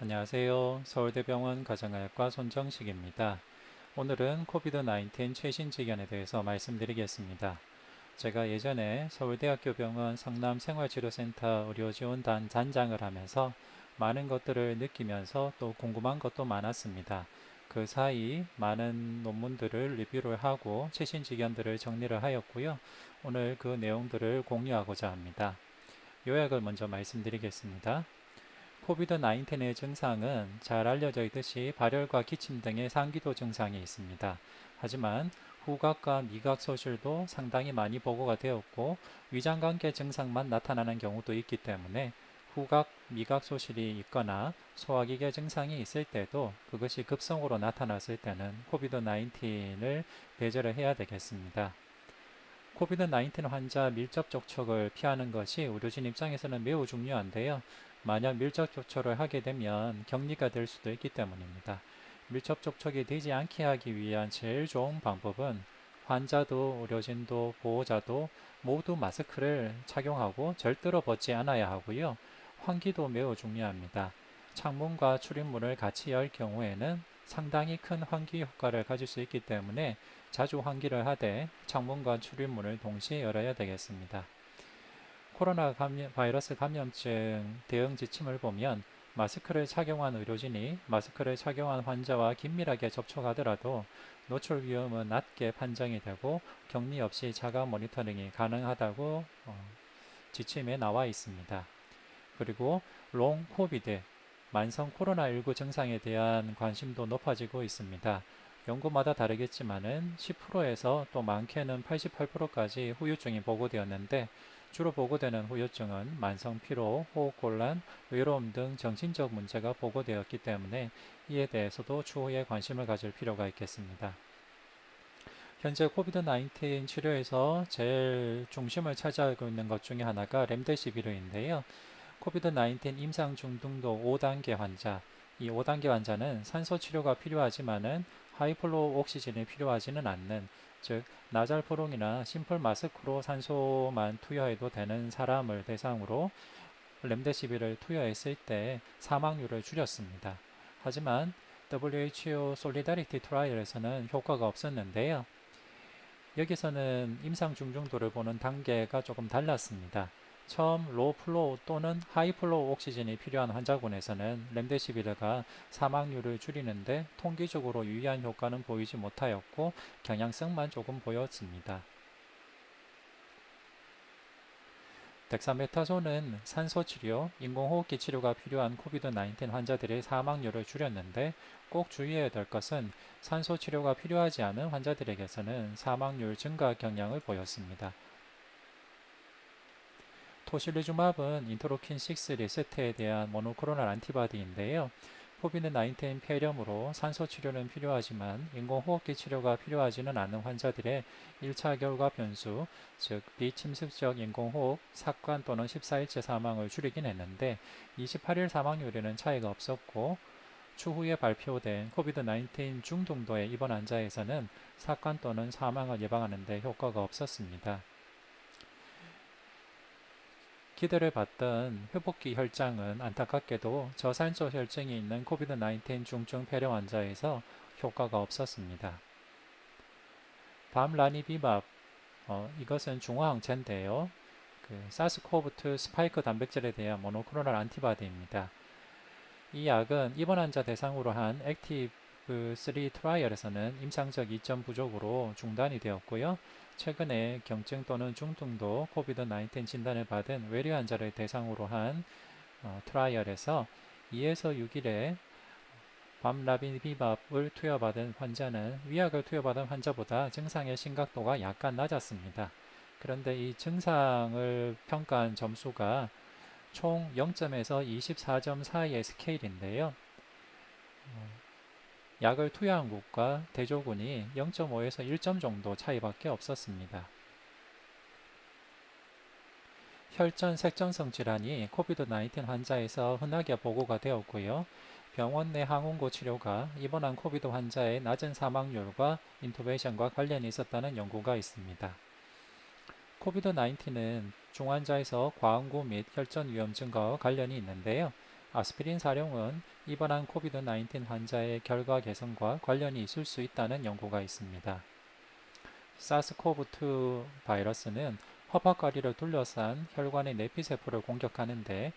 안녕하세요. 서울대병원 가정의학과 손정식입니다. 오늘은 코비드-19 최신 지견에 대해서 말씀드리겠습니다. 제가 예전에 서울대학교 병원 성남생활치료센터 의료지원단 단장을 하면서 많은 것들을 느끼면서 또 궁금한 것도 많았습니다. 그 사이 많은 논문들을 리뷰를 하고 최신 지견들을 정리를 하였고요. 오늘 그 내용들을 공유하고자 합니다. 요약을 먼저 말씀드리겠습니다. 코비드-19의 증상은 잘 알려져 있듯이 발열과 기침 등의 상기도 증상이 있습니다. 하지만 후각과 미각 소실도 상당히 많이 보고가 되었고 위장관계 증상만 나타나는 경우도 있기 때문에 후각, 미각 소실이 있거나 소화기계 증상이 있을 때도 그것이 급성으로 나타났을 때는 코비드-19을 배제를 해야 되겠습니다. 코비드-19 환자 밀접 접촉을 피하는 것이 의료진 입장에서는 매우 중요한데요. 만약 밀접 접촉을 하게 되면 격리가 될 수도 있기 때문입니다. 밀접 접촉이 되지 않게 하기 위한 제일 좋은 방법은 환자도 의료진도 보호자도 모두 마스크를 착용하고 절대로 벗지 않아야 하고요. 환기도 매우 중요합니다. 창문과 출입문을 같이 열 경우에는 상당히 큰 환기 효과를 가질 수 있기 때문에 자주 환기를 하되 창문과 출입문을 동시에 열어야 되겠습니다. 바이러스 감염증 대응 지침을 보면 마스크를 착용한 의료진이 마스크를 착용한 환자와 긴밀하게 접촉하더라도 노출 위험은 낮게 판정이 되고 격리 없이 자가 모니터링이 가능하다고 지침에 나와 있습니다. 그리고 롱 코비드, 만성 코로나19 증상에 대한 관심도 높아지고 있습니다. 연구마다 다르겠지만은 10%에서 또 많게는 88%까지 후유증이 보고되었는데 주로 보고되는 후유증은 만성 피로, 호흡곤란, 외로움 등 정신적 문제가 보고되었기 때문에 이에 대해서도 추후에 관심을 가질 필요가 있겠습니다. 현재 코비드-19 치료에서 제일 중심을 차지하고 있는 것 중에 하나가 렘데시비르인데요. 코비드-19 임상 중등도 5단계 환자, 이 5단계 환자는 산소 치료가 필요하지만은 하이플로우 옥시즌이 필요하지는 않는, 즉 나잘 포롱이나 심플 마스크로 산소만 투여해도 되는 사람을 대상으로 렘데시비를 투여했을 때 사망률을 줄였습니다. 하지만 WHO 솔리다리티 트라이얼에서는 효과가 없었는데요. 여기서는 임상 중증도를 보는 단계가 조금 달랐습니다. 처음 로우 플로우 또는 하이 플로우 옥시즌이 필요한 환자군에서는 렘데시비르가 사망률을 줄이는데 통계적으로 유의한 효과는 보이지 못하였고 경향성만 조금 보였습니다. 덱사메타존은 산소치료, 인공호흡기 치료가 필요한 코비드-19 환자들의 사망률을 줄였는데 꼭 주의해야 될 것은 산소치료가 필요하지 않은 환자들에게서는 사망률 증가 경향을 보였습니다. 토실리주맙은 인터로킨6 리세트에 대한 모노크로널 안티바디인데요. 코비드-19 폐렴으로 산소 치료는 필요하지만 인공호흡기 치료가 필요하지는 않은 환자들의 1차 결과 변수, 즉 비침습적 인공호흡, 삭관 또는 14일째 사망을 줄이긴 했는데 28일 사망률에는 차이가 없었고 추후에 발표된 코비드-19 중등도의 입원 환자에서는 삭관 또는 사망을 예방하는 데 효과가 없었습니다. 기대를 받던 회복기 혈장은 안타깝게도 저산소 혈증이 있는 코비드-19 중증 폐렴 환자에서 효과가 없었습니다. 밤라니비밥, 이것은 중화항체인데요. 사스코브2 스파이크 단백질에 대한 모노크로널 안티바디입니다. 이 약은 입원 환자 대상으로 한 액티브 3 트라이얼에서는 임상적 이점 부족으로 중단이 되었고요. 최근에 경증 또는 중등도 코비드-19 진단을 받은 외래 환자를 대상으로 한 트라이얼에서 2에서 6일에 밤라비비밥을 투여받은 환자는 위약을 투여받은 환자보다 증상의 심각도가 약간 낮았습니다. 그런데 이 증상을 평가한 점수가 총 0점에서 24점 사이의 스케일인데요. 약을 투여한 곳과 대조군이 0.5에서 1점 정도 차이밖에 없었습니다. 혈전 색전성 질환이 코비드-19 환자에서 흔하게 보고가 되었고요. 병원 내 항원고 치료가 입원한 코비드 환자의 낮은 사망률과 인투베이션과 관련이 있었다는 연구가 있습니다. 코비드-19는 중환자에서 과응고 및 혈전 위험 증가와 관련이 있는데요. 아스피린 사용은 입원한 코비드-19 환자의 결과 개선과 관련이 있을 수 있다는 연구가 있습니다. 사스코브2 바이러스는 허벅거리를 둘러싼 혈관의 내피세포를 공격하는데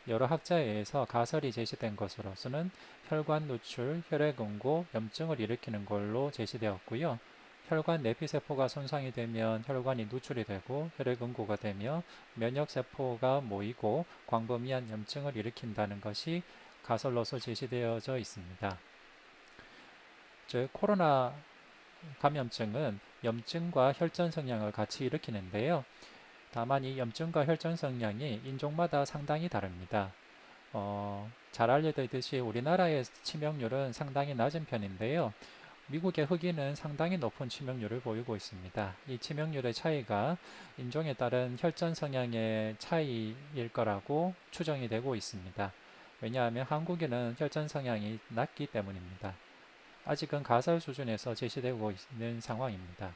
여러 학자에 의해서 가설이 제시된 것으로서는 혈관 누출, 혈액응고, 염증을 일으키는 걸로 제시되었고요. 혈관 내피세포가 손상이 되면 혈관이 누출이 되고 혈액응고가 되며 면역세포가 모이고 광범위한 염증을 일으킨다는 것이 가설로서 제시되어져 있습니다. 즉 코로나 감염증은 염증과 혈전 성향을 같이 일으키는데요. 다만 이 염증과 혈전 성향이 인종마다 상당히 다릅니다. 잘 알려져 있듯이 우리나라의 치명률은 상당히 낮은 편인데요. 미국의 흑인은 상당히 높은 치명률을 보이고 있습니다. 이 치명률의 차이가 인종에 따른 혈전 성향의 차이일 거라고 추정이 되고 있습니다. 왜냐하면 한국인은 혈전 성향이 낮기 때문입니다. 아직은 가설 수준에서 제시되고 있는 상황입니다.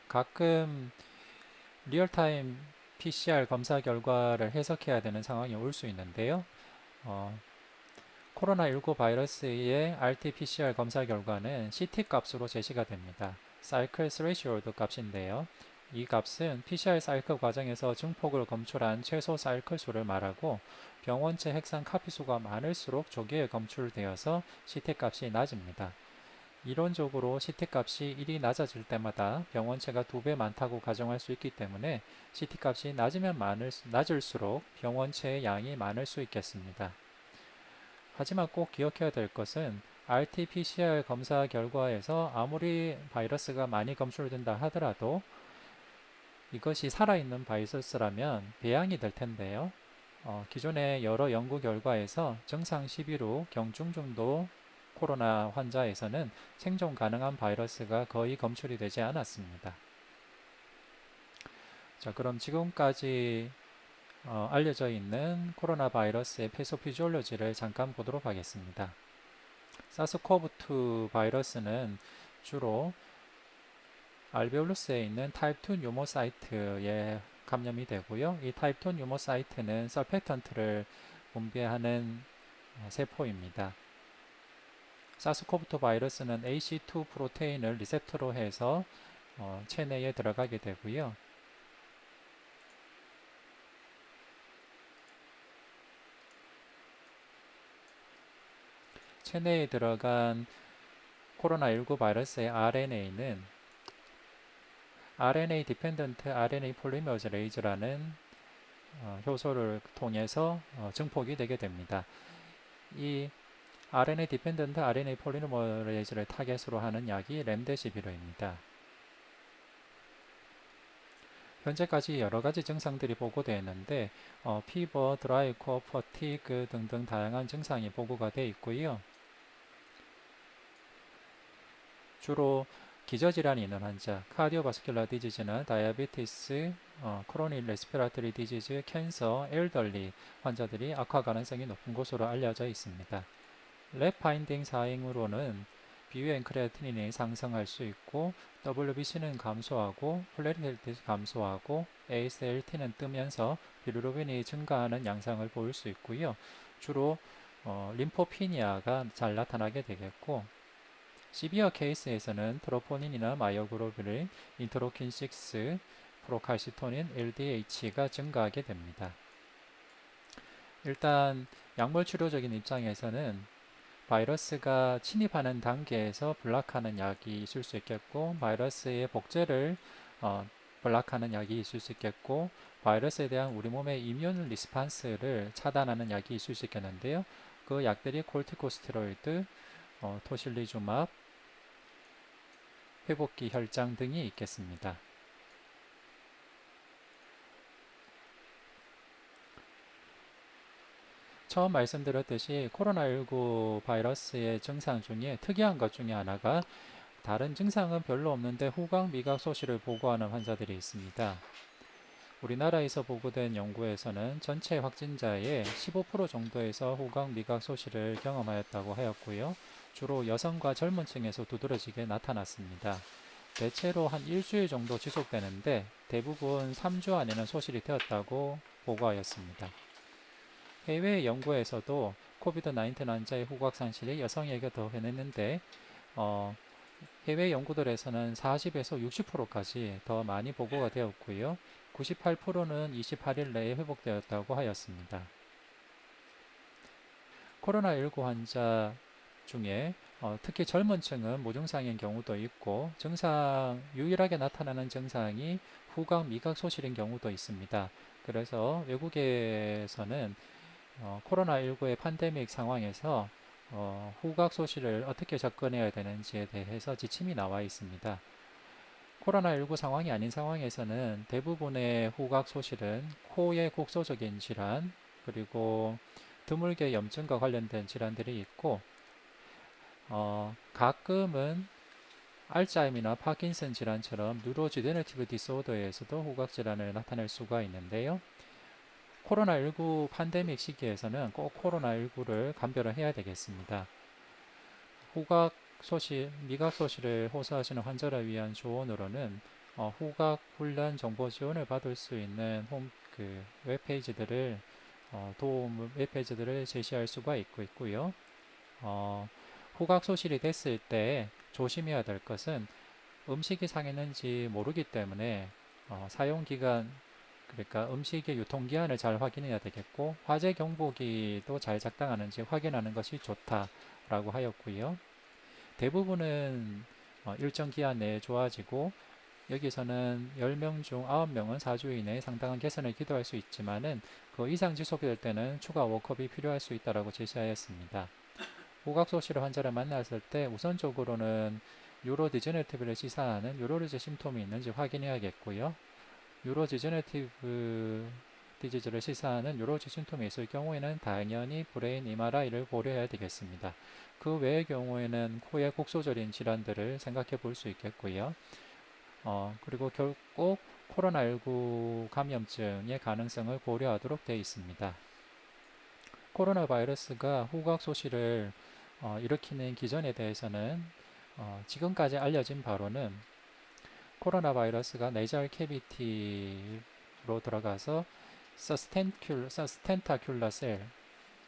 가끔 리얼타임 PCR 검사 결과를 해석해야 되는 상황이 올 수 있는데요. 코로나19 바이러스의 RT-PCR 검사 결과는 CT 값으로 제시가 됩니다. 사이클 스레시홀드 값인데요. 이 값은 PCR 사이클 과정에서 증폭을 검출한 최소 사이클 수를 말하고 병원체 핵산 카피수가 많을수록 조기에 검출되어서 CT 값이 낮습니다. 이론적으로 CT 값이 1이 낮아질 때마다 병원체가 2배 많다고 가정할 수 있기 때문에 CT 값이 낮을수록 병원체의 양이 많을 수 있겠습니다. 하지만 꼭 기억해야 될 것은 RT-PCR 검사 결과에서 아무리 바이러스가 많이 검출된다 하더라도 이것이 살아있는 바이러스라면 배양이 될 텐데요. 기존의 여러 연구 결과에서 증상 시비 후 경중 정도 코로나 환자에서는 생존 가능한 바이러스가 거의 검출이 되지 않았습니다. 자, 그럼 지금까지 알려져 있는 코로나 바이러스의 패소피지올로지를 잠깐 보도록 하겠습니다. 사스코브2 바이러스는 주로 알베올루스에 있는 타입2 뉴모사이트에 감염이 되고요. 이 타입2 뉴모사이트는 서펙턴트를 분비하는 세포입니다. 사스코브2 바이러스는 AC2 프로테인을 리셉터로 해서 체내에 들어가게 되고요. 체내에 들어간 코로나19 바이러스의 RNA는 RNA 디펜던트 RNA 폴리머즈 레이즈라는 효소를 통해서 증폭이 되게 됩니다. 이 RNA 디펜던트 RNA 폴리머레이즈를 타겟으로 하는 약이 렘데시비르입니다. 현재까지 여러 가지 증상들이 보고되었는데 피버, 드라이 코어, 퍼티그 등등 다양한 증상이 보고가 되어 있고요. 주로 기저질환이 있는 환자, 카디오바스큘라 디지즈나 다이아베티스, 크로닉 레스피라토리 디지즈, 캔서, 엘덜리 환자들이 악화 가능성이 높은 것으로 알려져 있습니다. 랩 파인딩 사항으로는 비유엔 크레아티닌이 상승할 수 있고 WBC는 감소하고 플레리헬이 감소하고 ASLT는 뜨면서 비루로빈이 증가하는 양상을 보일 수 있고요. 주로 림포피니아가 잘 나타나게 되겠고 시비어 케이스에서는 트로포닌이나 마이오글로뷸린, 인터로킨6, 프로칼시토닌, LDH가 증가하게 됩니다. 일단 약물 치료적인 입장에서는 바이러스가 침입하는 단계에서 블락하는 약이 있을 수 있겠고 바이러스의 복제를 블락하는 약이 있을 수 있겠고 바이러스에 대한 우리 몸의 이뮨 리스판스를 차단하는 약이 있을 수 있겠는데요. 그 약들이 콜티코스테로이드, 토실리주맙, 회복기 혈장 등이 있겠습니다. 처음 말씀드렸듯이 코로나19 바이러스의 증상 중에 특이한 것 중에 하나가 다른 증상은 별로 없는데 후각 미각 소실을 보고하는 환자들이 있습니다. 우리나라에서 보고된 연구에서는 전체 확진자의 15% 정도에서 후각 미각 소실을 경험하였다고 하였고요. 주로 여성과 젊은 층에서 두드러지게 나타났습니다. 대체로 한 일주일 정도 지속되는데 대부분 3주 안에는 소실이 되었다고 보고하였습니다. 해외 연구에서도 코비드-19 환자의 후각 상실이 여성에게 더 흔했는데 어, 해외 연구들에서는 40에서 60%까지 더 많이 보고가 되었고요. 98%는 28일 내에 회복되었다고 하였습니다. 코로나19 환자 중에 특히 젊은 층은 무증상인 경우도 있고 유일하게 나타나는 증상이 후각, 미각 소실인 경우도 있습니다. 그래서 외국에서는 코로나19의 팬데믹 상황에서 후각 소실을 어떻게 접근해야 되는지에 대해서 지침이 나와 있습니다. 코로나19 상황이 아닌 상황에서는 대부분의 후각 소실은 코의 국소적인 질환, 그리고 드물게 염증과 관련된 질환들이 있고, 가끔은 알츠하이머나 파킨슨 질환처럼 뉴로디제너티브 디소더에서도 후각 질환을 나타낼 수가 있는데요. 코로나19 팬데믹 시기에서는 꼭 코로나19를 감별을 해야 되겠습니다. 후각 소실, 미각 소실을 호소하시는 환자를 위한 조언으로는 후각 훈련 정보 지원을 받을 수 있는 웹페이지들을 웹페이지들을 제시할 수가 있고요. 후각 소실이 됐을 때 조심해야 될 것은 음식이 상했는지 모르기 때문에 사용 기간, 그러니까 음식의 유통기한을 잘 확인해야 되겠고, 화재 경보기도 잘 작동하는지 확인하는 것이 좋다라고 하였고요. 대부분은 일정 기한 내에 좋아지고, 여기서는 10명 중 9명은 4주 이내에 상당한 개선을 기도할 수 있지만은 그 이상 지속될 때는 추가 워크업이 필요할 수 있다고 제시하였습니다. 후각소실 환자를 만났을 때 우선적으로는 뉴로디제너티브를 시사하는 뉴로리즈 심톰이 있는지 확인해야겠고요. 뉴로디제너티브 디지즈를 시사하는 뉴로지 심톰이 있을 경우에는 당연히 브레인 MRI를 고려해야 되겠습니다. 그 외의 경우에는 코의 국소절인 질환들을 생각해 볼 수 있겠고요. 그리고 결국 코로나19 감염증의 가능성을 고려하도록 되어 있습니다. 코로나 바이러스가 후각 소실을 일으키는 기전에 대해서는 지금까지 알려진 바로는 코로나 바이러스가 내절 캐비티로 들어가서 서스텐타큘러 셀,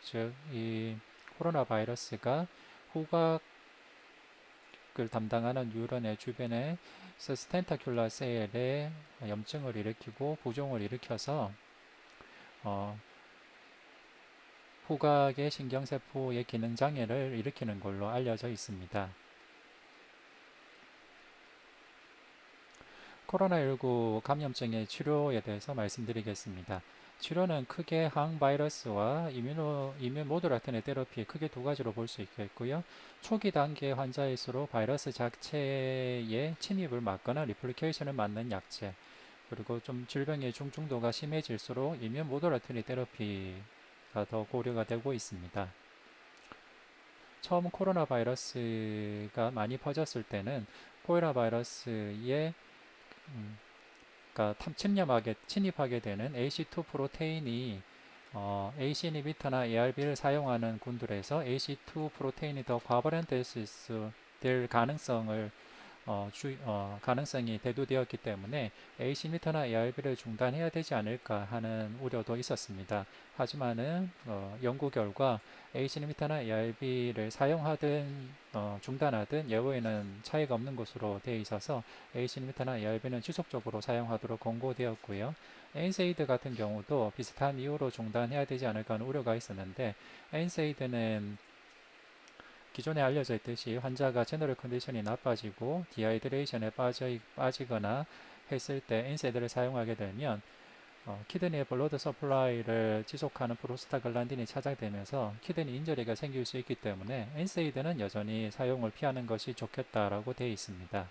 즉 이 코로나 바이러스가 후각을 담당하는 뉴런의 주변에 서스텐타큘러 셀에 염증을 일으키고 부종을 일으켜서 후각의 신경세포의 기능 장애를 일으키는 걸로 알려져 있습니다. 코로나19 감염증의 치료에 대해서 말씀드리겠습니다. 치료는 크게 항바이러스와 이뮨 모듈라트네 테라피 크게 두 가지로 볼 수 있겠고요. 초기 단계 환자일수록 바이러스 자체의 침입을 막거나 리플리케이션을 막는 약제, 그리고 좀 질병의 중증도가 심해질수록 이뮨 모듈라트네 테라피가 더 고려가 되고 있습니다. 처음 코로나 바이러스가 많이 퍼졌을 때는 코로나 바이러스의 그러니까 침입하게 되는 AC2 프로테인이 AC 이니비터나 ARB를 사용하는 군들에서 AC2 프로테인이 더 과발현될 될 가능성이 대두되었기 때문에 AC 이니비터나 ARB를 중단해야 되지 않을까 하는 우려도 있었습니다. 하지만은 연구 결과 AC 이니비터나 ARB를 사용하든 중단하든 예후에는 차이가 없는 것으로 되어 있어서 AC 이니비터나 ARB는 지속적으로 사용하도록 권고되었고요. 엔세이드 같은 경우도 비슷한 이유로 중단해야 되지 않을까 하는 우려가 있었는데, 엔세이드는 기존에 알려져 있듯이 환자가 제너럴 컨디션이 나빠지고 디하이드레이션에 빠지거나 했을 때 엔세이드를 사용하게 되면 키드니의 블러드 서플라이를 지속하는 프로스타글란딘이 차작되면서 키드니 인저리가 생길 수 있기 때문에 엔세이드는 여전히 사용을 피하는 것이 좋겠다라고 되어 있습니다.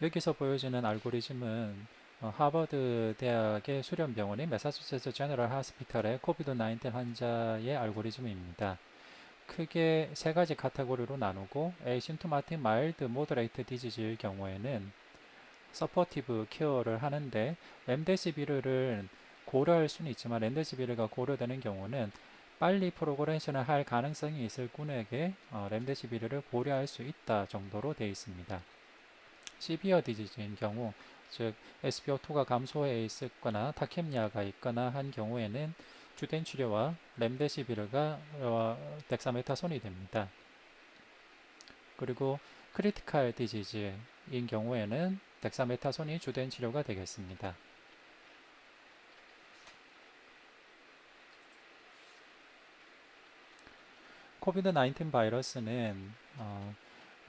여기서 보여지는 알고리즘은 하버드 대학의 수련병원인 매사추세츠 제너럴 하스피털의 코비드-19 환자의 알고리즘입니다. 크게 세 가지 카테고리로 나누고 에이심토마틱 마일드 모더레이트 디지즈일 경우에는 서포티브 케어를 하는데 렘데시비르를 고려할 수는 있지만 렘데시비르가 고려되는 경우는 빨리 프로그레이션을 할 가능성이 있을 군에게 렘데시비르를 고려할 수 있다 정도로 되어 있습니다. 시비어 디지즈인 경우, 즉 SpO2가 감소해 있거나 타케미아가 있거나 한 경우에는 주된 치료와 렘데시비르가 덱사메타손이 됩니다. 그리고 크리티컬 디지즈인 경우에는 덱사메타손이 주된 치료가 되겠습니다. 코비드-19 바이러스는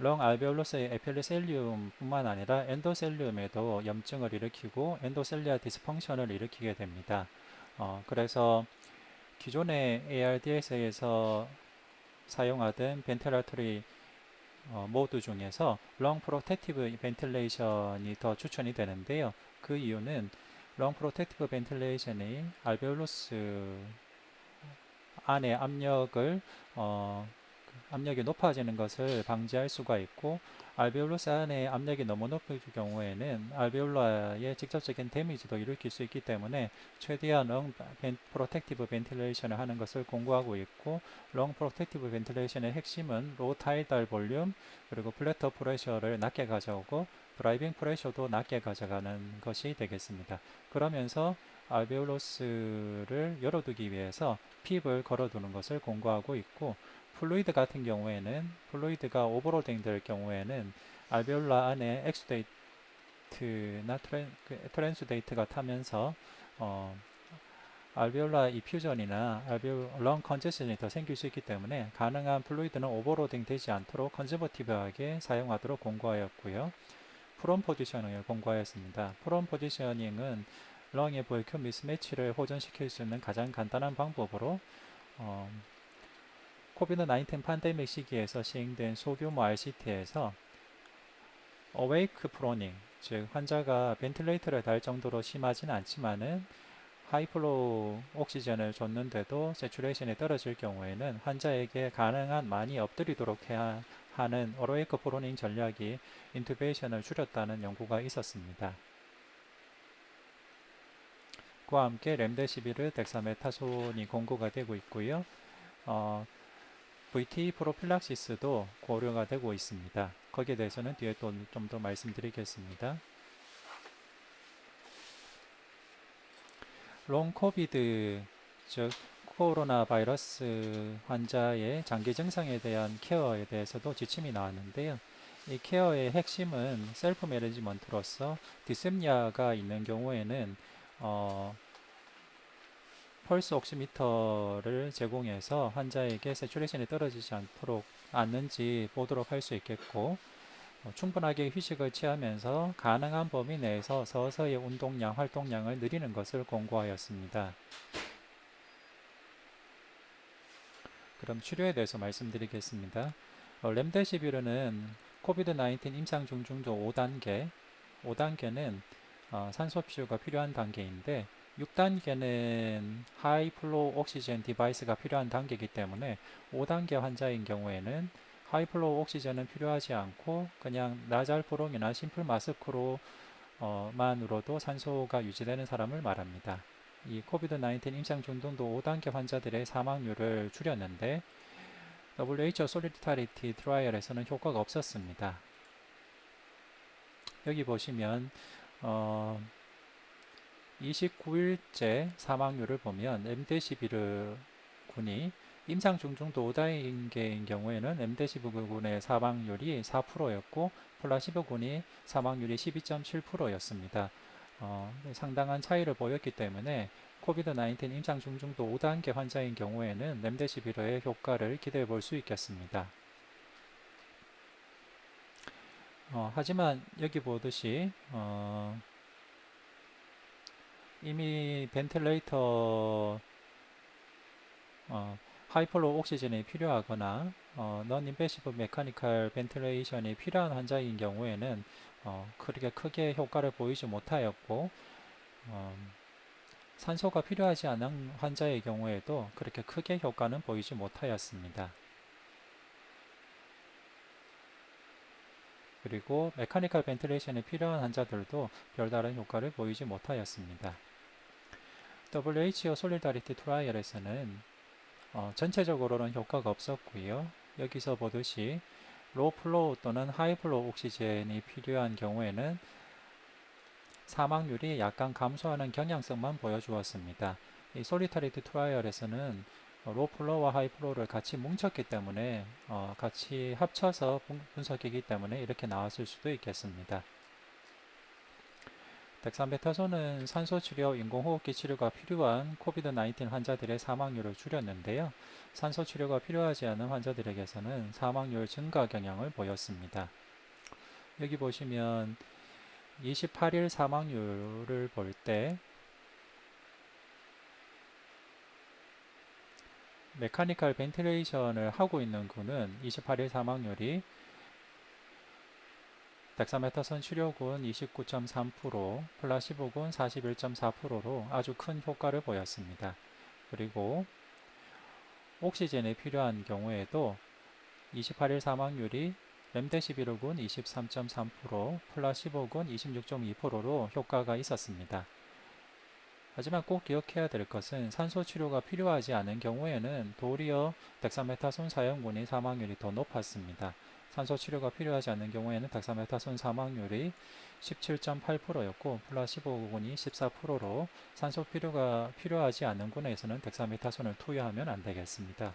렁 알베올로스의 에필리셀리움뿐만 아니라 엔도셀리움에도 염증을 일으키고 엔도셀리아 디스펑션을 일으키게 됩니다. 그래서 기존의 ARDS에서 사용하던 벤틸레이터리 모드 중에서 렁 프로텍티브 벤틸레이션이 더 추천이 되는데요. 그 이유는 렁 프로텍티브 벤틸레이션이 알베올로스 안의 압력이 높아지는 것을 방지할 수가 있고, 알베올로스 안의 압력이 너무 높을 경우에는 알베올라에 직접적인 데미지도 일으킬 수 있기 때문에 최대한 렁 프로텍티브 벤틸레이션을 하는 것을 공고하고 있고, 렁 프로텍티브 벤틸레이션의 핵심은 로 타이달 볼륨 그리고 플래터 프레셔를 낮게 가져오고 드라이빙 프레셔도 낮게 가져가는 것이 되겠습니다. 그러면서 알베올로스를 열어두기 위해서 핍을 걸어두는 것을 공고하고 있고, 플루이드 같은 경우에는 플루이드가 오버로딩 될 경우에는 알베올라 안에 엑수데이트나 트랜스데이트가 타면서 알베올라 이퓨전이나 렁 컨제션이 더 생길 수 있기 때문에 가능한 플루이드는 오버로딩 되지 않도록 컨저버티브하게 사용하도록 공고하였고요. 프롬 포지셔닝을 공고하였습니다. 프롬 포지셔닝은 렁의 볼륨 미스매치를 호전시킬 수 있는 가장 간단한 방법으로 코비드-19 팬데믹 시기에서 시행된 소규모 RCT에서 어웨이크 프로닝, 즉 환자가 벤틸레이터를 달 정도로 심하진 않지만은 하이플로우 옥시전을 줬는데도 세츄레이션이 떨어질 경우에는 환자에게 가능한 많이 엎드리도록 해야 하는 어웨이크 프로닝 전략이 인투베이션을 줄였다는 연구가 있었습니다. 그와 함께 렘데시비르, 덱사메타손이 공고가 되고 있고요. VT 프로필락시스도 고려가 되고 있습니다. 거기에 대해서는 뒤에 또 좀 더 말씀드리겠습니다. 롱 코비드, 즉 코로나 바이러스 환자의 장기 증상에 대한 케어에 대해서도 지침이 나왔는데요. 이 케어의 핵심은 셀프 매니지먼트로서 디스미아가 있는 경우에는 펄스 옥시미터를 제공해서 환자에게 세츄레이션이 떨어지지 않는지 보도록 할 수 있겠고, 충분하게 휴식을 취하면서 가능한 범위 내에서 서서히 운동량, 활동량을 늘리는 것을 공고하였습니다. 그럼 치료에 대해서 말씀드리겠습니다. 렘데시비르는 코비드-19 임상 중증도 5단계는 산소 필요가 필요한 단계인데, 6단계는 하이 플로우 옥시젠 디바이스가 필요한 단계이기 때문에 5단계 환자인 경우에는 하이 플로우 옥시젠은 필요하지 않고 그냥 나잘프롱이나 심플 마스크로 만으로도 산소가 유지되는 사람을 말합니다. 이 코비드-19 임상 중등도 5단계 환자들의 사망률을 줄였는데 WHO 솔리타리티 트라이얼에서는 효과가 없었습니다. 여기 보시면 29일째 사망률을 보면 렘데시비르 군이 임상 중증도 5단계인 경우에는 렘데시비르 군의 사망률이 4%였고 플라시보 군이 사망률이 12.7%였습니다. 상당한 차이를 보였기 때문에 코비드-19 임상 중증도 5단계 환자인 경우에는 렘데시비르의 효과를 기대해 볼 수 있겠습니다. 하지만 여기 보듯이 이미 벤틸레이터 하이플로우 옥시전이 필요하거나 넌 인베시브 메카니컬 벤틸레이션이 필요한 환자인 경우에는 그렇게 크게 효과를 보이지 못하였고 산소가 필요하지 않은 환자의 경우에도 그렇게 크게 효과는 보이지 못하였습니다. 그리고 메카니컬 벤틸레이션이 필요한 환자들도 별다른 효과를 보이지 못하였습니다. WHO 솔리다리티 트라이얼에서는 전체적으로는 효과가 없었고요. 여기서 보듯이 로우 플로우 또는 하이 플로우 옥시젠이 필요한 경우에는 사망률이 약간 감소하는 경향성만 보여주었습니다. 이 솔리타리티 트라이얼에서는 로우 플로우와 하이 플로우를 같이 뭉쳤기 때문에 같이 합쳐서 분석이기 때문에 이렇게 나왔을 수도 있겠습니다. 덱사메타손은 산소치료, 인공호흡기 치료가 필요한 코비드-19 환자들의 사망률을 줄였는데요. 산소치료가 필요하지 않은 환자들에게서는 사망률 증가 경향을 보였습니다. 여기 보시면 28일 사망률을 볼 때 메카니컬 벤틸레이션을 하고 있는 군은 28일 사망률이 덱사메타손 치료군 29.3%, 플라시보군 41.4%로 아주 큰 효과를 보였습니다. 그리고 옥시젠이 필요한 경우에도 28일 사망률이 렘데시비르군 23.3%, 플라시보군 26.2%로 효과가 있었습니다. 하지만 꼭 기억해야 될 것은 산소 치료가 필요하지 않은 경우에는 도리어 덱사메타손 사용군의 사망률이 더 높았습니다. 산소 치료가 필요하지 않은 경우에는 덱사메타손 사망률이 17.8%였고 플라시보군이 14%로 산소 필요가 필요하지 않은 군에서는 덱사메타손을 투여하면 안 되겠습니다.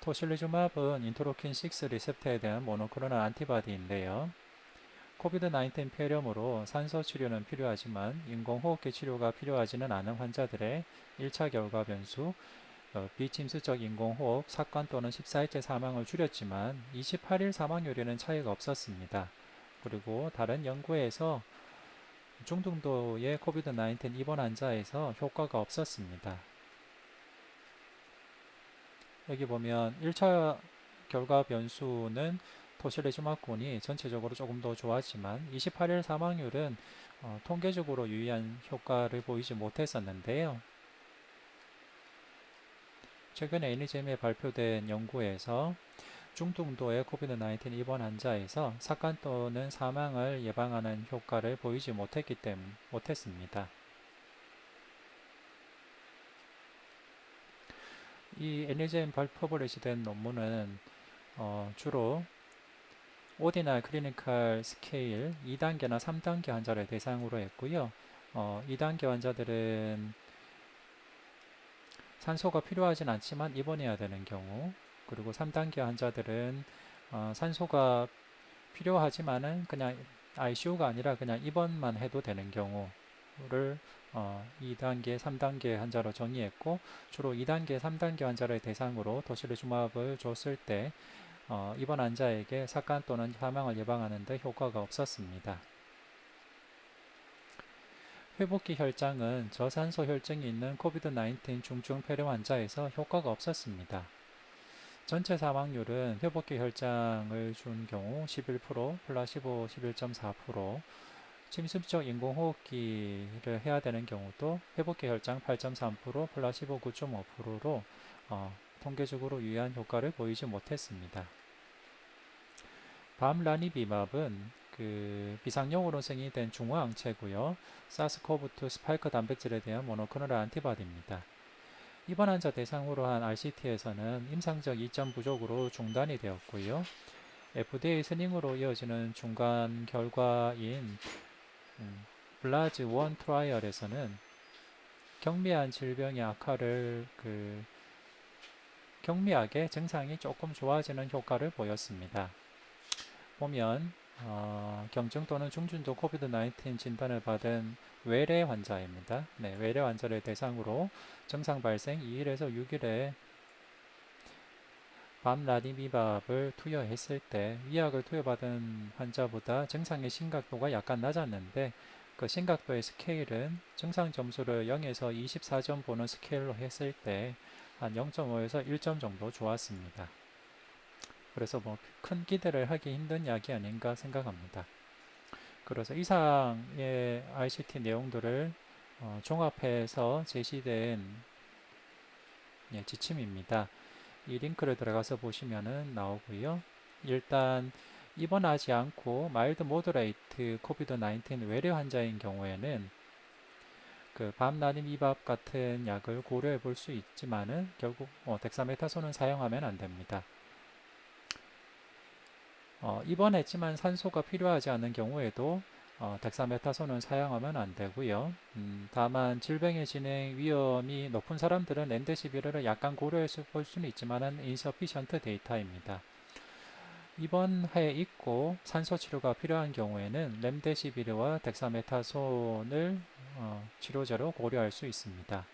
토실리주맙은 인터로킨 6 리셉터에 대한 모노크로널 안티바디인데요. 코비드-19 폐렴으로 산소 치료는 필요하지만 인공호흡기 치료가 필요하지는 않은 환자들의 1차 결과 변수, 비침수적 인공호흡, 사건 또는 14일째 사망을 줄였지만 28일 사망률에는 차이가 없었습니다. 그리고 다른 연구에서 중등도의 코비드-19 입원 환자에서 효과가 없었습니다. 여기 보면 1차 결과 변수는 토실리주마군이 전체적으로 조금 더 좋았지만 28일 사망률은 통계적으로 유의한 효과를 보이지 못했었는데요. 최근에 NEJM에 발표된 연구에서 중등도의 코비드-19 입원 환자에서 사건 또는 사망을 예방하는 효과를 보이지 못했습니다. 이 NEJM 퍼블리시된 논문은 주로 오디날 클리니컬 스케일 2단계나 3단계 환자를 대상으로 했고요. 2단계 환자들은 산소가 필요하진 않지만 입원해야 되는 경우, 그리고 3단계 환자들은 산소가 필요하지만은 그냥 ICU가 아니라 그냥 입원만 해도 되는 경우를 2단계, 3단계 환자로 정의했고, 주로 2단계, 3단계 환자를 대상으로 토실리주마블을 줬을 때 입원 환자에게 사건 또는 사망을 예방하는 데 효과가 없었습니다. 회복기 혈장은 저산소 혈증이 있는 코비드-19 중증 폐렴 환자에서 효과가 없었습니다. 전체 사망률은 회복기 혈장을 준 경우 11%, 플라시보 11.4%, 침습적 인공호흡기를 해야 되는 경우도 회복기 혈장 8.3%, 플라시보 9.5%로 통계적으로 유의한 효과를 보이지 못했습니다. 밤라니비맙은 비상용으로 승인된 중화항체고요. 사스코브2 스파이크 단백질에 대한 모노크로널 안티바디입니다. 입원 환자 대상으로 한 RCT에서는 임상적 이점 부족으로 중단이 되었고요. FDA 승인으로 이어지는 중간 결과인 블라즈1 트라이얼에서는 경미한 질병의 악화를 경미하게 증상이 조금 좋아지는 효과를 보였습니다. 보면 경증 또는 중증도 코비드-19 진단을 받은 외래 환자입니다. 네, 외래 환자를 대상으로 증상 발생 2일에서 6일에 밤라니비밥을 투여했을 때 위약을 투여받은 환자보다 증상의 심각도가 약간 낮았는데 그 심각도의 스케일은 증상 점수를 0에서 24점 보는 스케일로 했을 때 한 0.5에서 1점 정도 좋았습니다. 그래서 큰 기대를 하기 힘든 약이 아닌가 생각합니다. 그래서 이상의 RCT 내용들을 종합해서 제시된 지침입니다. 이 링크를 들어가서 보시면 나오고요. 일단 입원하지 않고 마일드 모더레이트 코비드-19 외래 환자인 경우에는 그 밤나림이밥 같은 약을 고려해 볼 수 있지만은 결국 덱사메타손은 사용하면 안 됩니다. 입원했지만 산소가 필요하지 않은 경우에도 덱사메타손은 사용하면 안 되고요. 다만 질병의 진행 위험이 높은 사람들은 렘데시비르를 약간 고려해 볼 수는 있지만은 인서피션트 데이터입니다. 입원해 있고 산소 치료가 필요한 경우에는 렘데시비르와 덱사메타손을 치료제로 고려할 수 있습니다.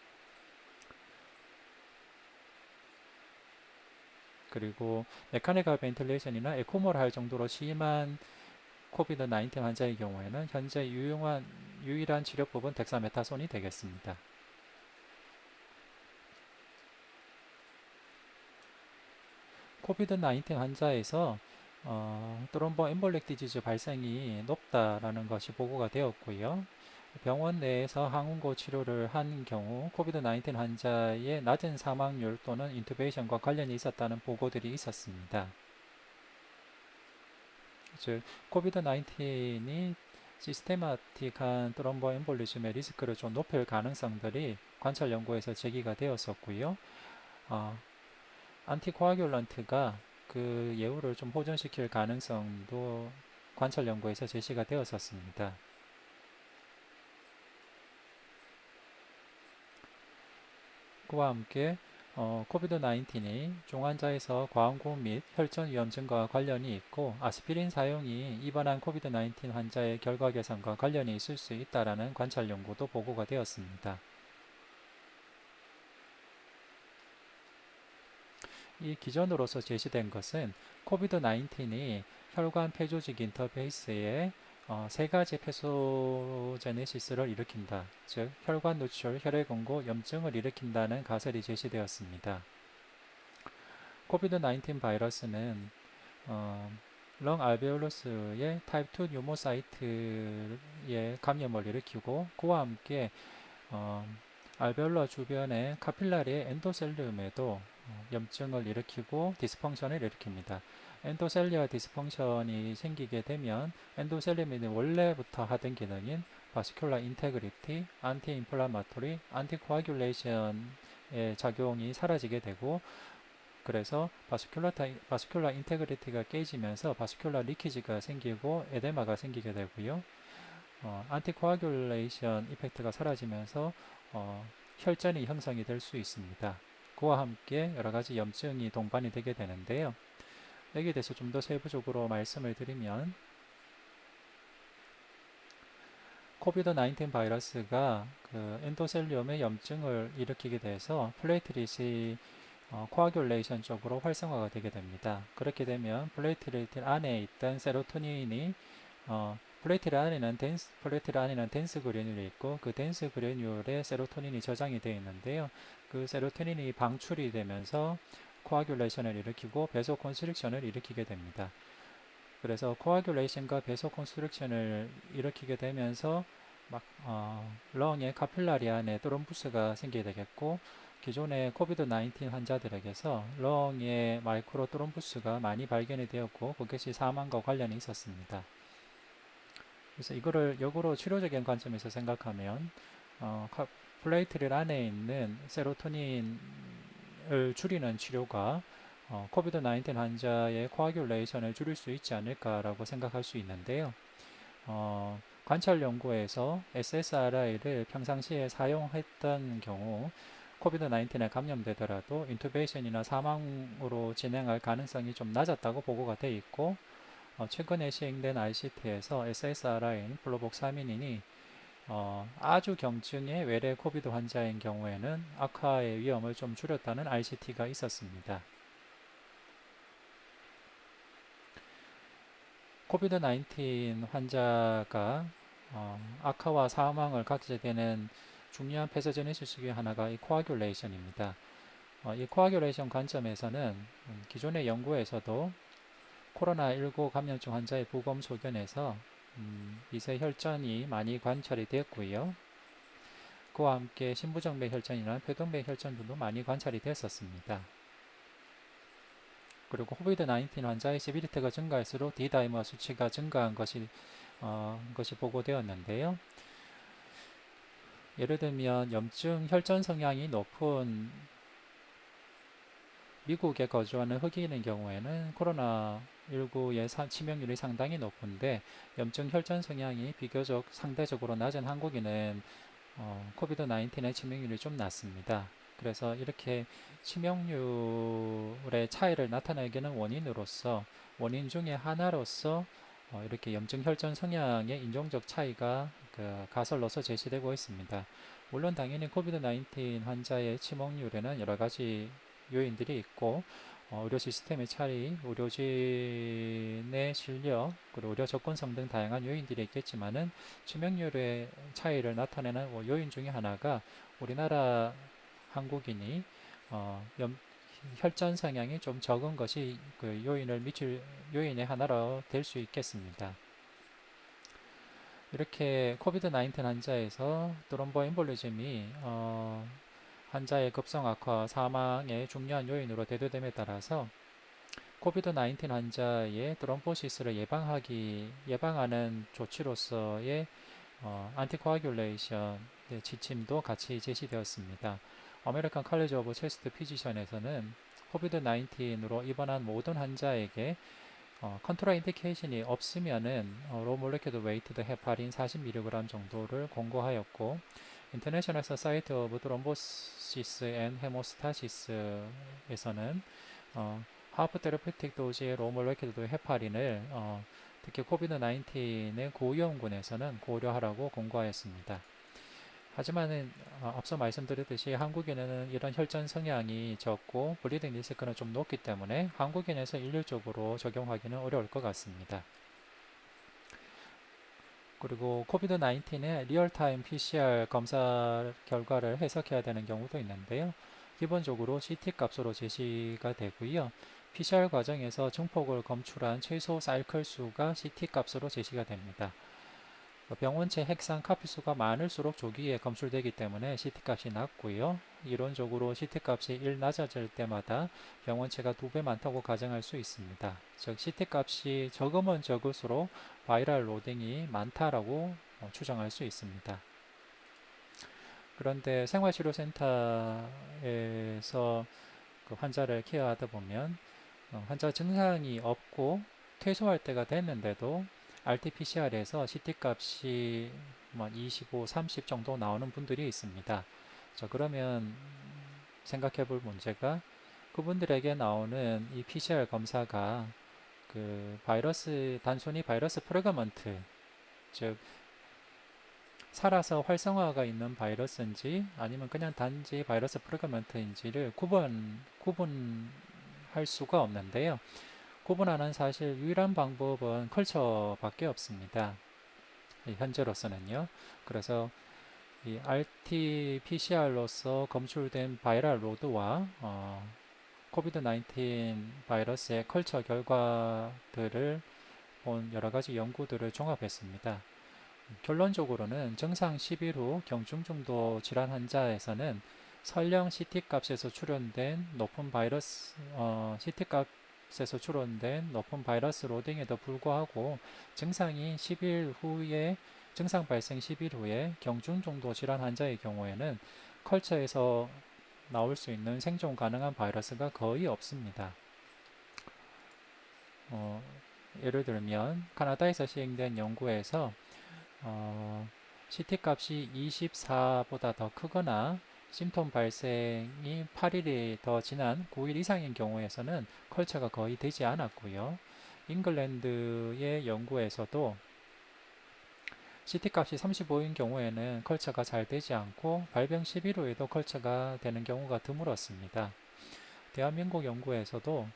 그리고 메카니컬 벤틸레이션이나 에코모를 할 정도로 심한 코비드 19 환자의 경우에는 현재 유일한 치료법은 덱사메타손이 되겠습니다. 코비드 19 환자에서 트롬보 엠볼릭 디지즈 발생이 높다라는 것이 보고가 되었고요. 병원 내에서 항원고 치료를 한 경우 코비드 19 환자의 낮은 사망률 또는 인투베이션과 관련이 있었다는 보고들이 있었습니다. 즉 코비드 19이 시스테마틱한 트롬보 엠볼리즘의 리스크를 좀 높일 가능성들이 관찰 연구에서 제기가 되었었고요. 안티코아귤런트가 그 예후를 좀 호전시킬 가능성도 관찰 연구에서 제시가 되었었습니다. 그와 함께 코비드 19이 중환자에서 과음고 및 혈전 위험 증가와 관련이 있고 아스피린 사용이 입원한 코비드 19 환자의 결과 개선과 관련이 있을 수 있다라는 관찰 연구도 보고가 되었습니다. 이 기전으로서 제시된 것은 코비드 19이 혈관 폐조직 인터페이스에 세 가지 패소제네시스를 일으킨다. 즉 혈관 누출, 혈액 응고, 염증을 일으킨다는 가설이 제시되었습니다. 코비드 19 바이러스는 렁 알베올러스의 타입 2 뉴모사이트의 감염을 일으키고 그와 함께 알베올러 주변의 카필라리의 엔도셀리움에도 염증을 일으키고 디스펑션을 일으킵니다. 엔도셀리아 디스펑션이 생기게 되면 엔도셀리움이 원래부터 하던 기능인 바스큘라 인테그리티, 안티인플라마토리, 안티코아귤레이션의 작용이 사라지게 되고 그래서 바스큘라 인테그리티가 깨지면서 바스큘라 리키지가 생기고 에데마가 생기게 되고요. 안티코아귤레이션 이펙트가 사라지면서 혈전이 형성이 될 수 있습니다. 그와 함께 여러 가지 염증이 동반이 되게 되는데요. 여기에 대해서 좀 더 세부적으로 말씀을 드리면 코비드 19 바이러스가 그 엔도셀리움의 염증을 일으키게 돼서 플레이트릿이 코아귤레이션 쪽으로 활성화가 되게 됩니다. 그렇게 되면 플레이트릿 안에 있던 세로토닌이 플레이트릿 안에는 덴스 그레뉴얼이 있고 그 덴스 그레뉴얼에 세로토닌이 저장이 되어 있는데요. 그 세로토닌이 방출이 되면서 코아귤레이션을 일으키고 베소 콘스트릭션을 일으키게 됩니다. 그래서 코아귤레이션과 베소 콘스트릭션을 일으키게 되면서 렁의 카필라리 안에 트롬부스가 생기게 되겠고 기존의 코비드 19 환자들에게서 렁의 마이크로 트롬부스가 많이 발견이 되었고 그것이 사망과 관련이 있었습니다. 그래서 이거를 역으로 치료적인 관점에서 생각하면 플레이트릿 안에 있는 세로토닌을 줄이는 치료가 코비드 19 환자의 코아귤레이션을 줄일 수 있지 않을까라고 생각할 수 있는데요. 관찰 연구에서 SSRI를 평상시에 사용했던 경우 코비드 19에 감염되더라도 인투베이션이나 사망으로 진행할 가능성이 좀 낮았다고 보고가 되어 있고 최근에 시행된 RCT에서 SSRI인 플로복사미닌이 아주 경증의 외래 코비드 환자인 경우에는 악화의 위험을 좀 줄였다는 RCT가 있었습니다. 코비드 19 환자가 악화와 사망을 갖게 되는 중요한 패서제네시스 중에 하나가 이 코아귤레이션입니다. 이 코아귤레이션 관점에서는 기존의 연구에서도 코로나19 감염증 환자의 부검 소견에서 미세 혈전이 많이 관찰이 되었고요. 그와 함께 심부정맥 혈전이나 폐동맥 혈전도 많이 관찰이 됐었습니다. 그리고 코비드 19 환자의 시비리티가 증가할수록 D다이머 수치가 증가한 것이 보고되었는데요. 예를 들면 염증 혈전 성향이 높은 미국에 거주하는 흑인의 경우에는 코로나19의 치명률이 상당히 높은데 염증 혈전 성향이 비교적 상대적으로 낮은 한국인은 코비드 19의 치명률이 좀 낮습니다. 그래서 이렇게 치명률의 차이를 나타내기는 원인 중에 하나로서 이렇게 염증 혈전 성향의 인종적 차이가 가설로서 제시되고 있습니다. 물론 당연히 코비드 19 환자의 치명률에는 여러 가지 요인들이 있고 의료 시스템의 차이, 의료진의 실력, 그리고 의료 접근성 등 다양한 요인들이 있겠지만은 치명률의 차이를 나타내는 요인 중에 하나가 우리나라 한국인이 혈전 성향이 좀 적은 것이 그 요인의 하나로 될 수 있겠습니다. 이렇게 코비드 19 환자에서 트롬보 엠볼리즘이 환자의 급성 악화, 사망의 중요한 요인으로 대두됨에 따라서 코비드 19 환자의 트롬보시스를 예방하는 조치로서의 안티코아귤레이션 지침도 같이 제시되었습니다. 아메리칸 칼리지 오브 체스트 피지션에서는 코비드 19으로 입원한 모든 환자에게 컨트라인디케이션이 없으면은 로 몰레큘러 웨이트드 헤파린 40mg 정도를 권고하였고 인터내셔널 소사이티 오브 트롬보시스 앤 헤모스타시스에서는 하프 테라피틱 도지의 로 몰레큘러 헤파린을 특히 코비드 19의 고위험군에서는 고려하라고 권고하였습니다. 하지만 앞서 말씀드렸듯이 한국인은 이런 혈전 성향이 적고 블리딩 리스크는 좀 높기 때문에 한국인에서 일률적으로 적용하기는 어려울 것 같습니다. 그리고 코비드 19의 리얼타임 PCR 검사 결과를 해석해야 되는 경우도 있는데요. 기본적으로 CT 값으로 제시가 되고요. PCR 과정에서 증폭을 검출한 최소 사이클 수가 CT 값으로 제시가 됩니다. 병원체 핵산 카피수가 많을수록 조기에 검출되기 때문에 CT값이 낮고요. 이론적으로 CT값이 1 낮아질 때마다 병원체가 2배 많다고 가정할 수 있습니다. 즉 CT값이 적으면 적을수록 바이럴 로딩이 많다라고 추정할 수 있습니다. 그런데 생활치료센터에서 그 환자를 케어하다 보면 환자 증상이 없고 퇴소할 때가 됐는데도 RT-PCR에서 CT값이 25, 30 정도 나오는 분들이 있습니다. 자, 그러면 생각해 볼 문제가 그분들에게 나오는 이 PCR 검사가 단순히 바이러스 프래그먼트, 즉 살아서 활성화가 있는 바이러스인지 아니면 그냥 단지 바이러스 프래그먼트인지를 구분할 수가 없는데요. 구분하는 사실 유일한 방법은 컬처밖에 없습니다. 현재로서는요. 그래서 이 RT-PCR로서 검출된 바이럴 로드와 코비드 19 바이러스의 컬처 결과들을 본 여러 가지 연구들을 종합했습니다. 결론적으로는 증상 10일 후 경중증도 질환 환자에서는 설령 CT값에서 출현된 높은 바이러스 로딩에도 불구하고 증상 발생 10일 후에 경중 정도 질환 환자의 경우에는 컬처에서 나올 수 있는 생존 가능한 바이러스가 거의 없습니다. 예를 들면 카나다에서 시행된 연구에서 CT값이 24보다 더 크거나 심톰 발생이 8일이 더 지난 9일 이상인 경우에서는 컬처가 거의 되지 않았고요. 잉글랜드의 연구에서도 CT값이 35인 경우에는 컬처가 잘 되지 않고 발병 10일 후에도 컬처가 되는 경우가 드물었습니다. 대한민국 연구에서도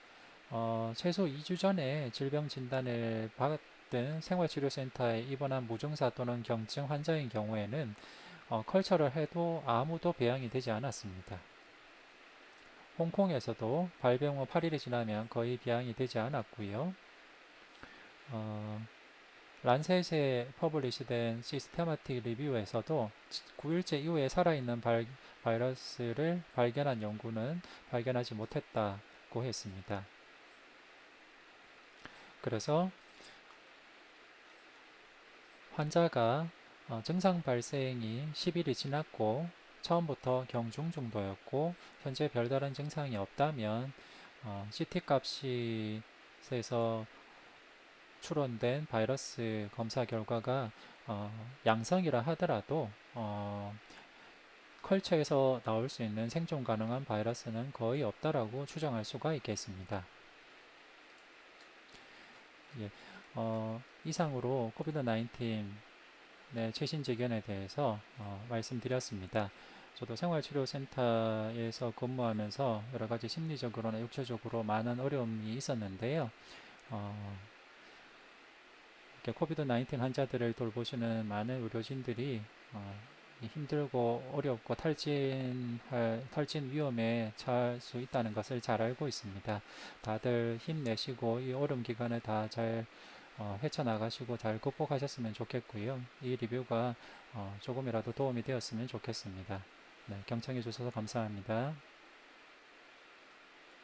최소 2주 전에 질병 진단을 받은 생활치료센터에 입원한 무증사 또는 경증 환자인 경우에는 컬처를 해도 아무도 배양이 되지 않았습니다. 홍콩에서도 발병 후 8일이 지나면 거의 배양이 되지 않았고요. 란셋에 퍼블리시된 시스테마틱 리뷰에서도 9일째 이후에 살아있는 바이러스를 발견한 연구는 발견하지 못했다고 했습니다. 그래서 환자가 증상 발생이 10일이 지났고 처음부터 경중 정도였고 현재 별다른 증상이 없다면 CT 값에서 추론된 바이러스 검사 결과가 양성이라 하더라도 컬처에서 나올 수 있는 생존 가능한 바이러스는 거의 없다라고 추정할 수가 있겠습니다. 예, 이상으로 코비드-19의 최신 재견에 대해서 말씀드렸습니다. 저도 생활치료센터에서 근무하면서 여러 가지 심리적으로나 육체적으로 많은 어려움이 있었는데요. 코비드-19 환자들을 돌보시는 많은 의료진들이 힘들고 어렵고 탈진 위험에 처할 수 있다는 것을 잘 알고 있습니다. 다들 힘내시고 이 어려운 기간을 다 잘 헤쳐나가시고 잘 극복하셨으면 좋겠고요. 이 리뷰가 조금이라도 도움이 되었으면 좋겠습니다. 네, 경청해 주셔서 감사합니다.